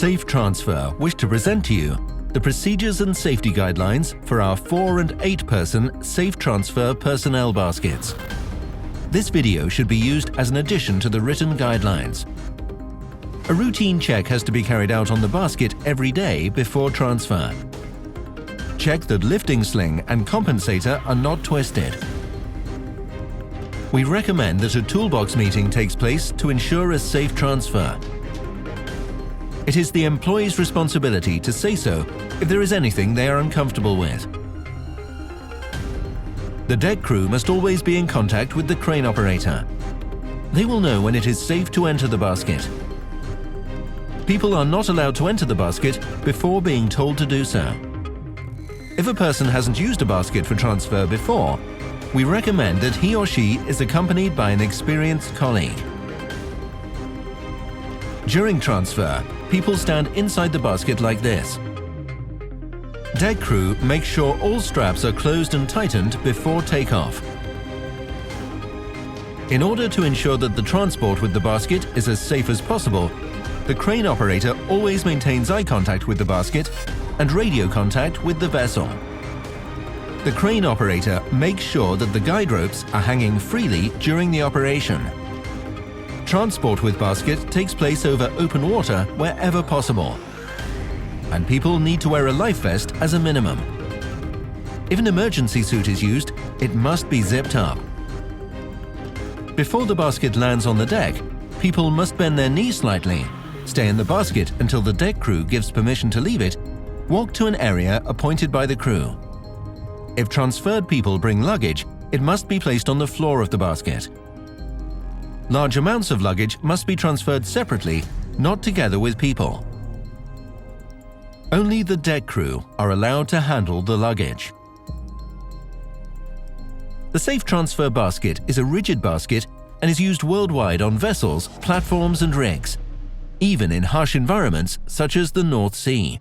Safe Transfer wish to present to you the procedures and safety guidelines for our 4- and 8-person Safe Transfer personnel baskets. This video should be used as an addition to the written guidelines. A routine check has to be carried out on the basket every day before transfer. Check that lifting sling and compensator are not twisted. We recommend that a toolbox meeting takes place to ensure a safe transfer. It is the employee's responsibility to say so if there is anything they are uncomfortable with. The deck crew must always be in contact with the crane operator. They will know when it is safe to enter the basket. People are not allowed to enter the basket before being told to do so. If a person hasn't used a basket for transfer before, we recommend that he or she is accompanied by an experienced colleague. During transfer, people stand inside the basket like this. Deck crew make sure all straps are closed and tightened before takeoff. In order to ensure that the transport with the basket is as safe as possible, the crane operator always maintains eye contact with the basket and radio contact with the vessel. The crane operator makes sure that the guide ropes are hanging freely during the operation. Transport with basket takes place over open water wherever possible. And people need to wear a life vest as a minimum. If an emergency suit is used, it must be zipped up. Before the basket lands on the deck, people must bend their knees slightly, stay in the basket until the deck crew gives permission to leave it, walk to an area appointed by the crew. If transferred people bring luggage, it must be placed on the floor of the basket. Large amounts of luggage must be transferred separately, not together with people. Only the deck crew are allowed to handle the luggage. The Safe Transfer basket is a rigid basket and is used worldwide on vessels, platforms and rigs, even in harsh environments such as the North Sea.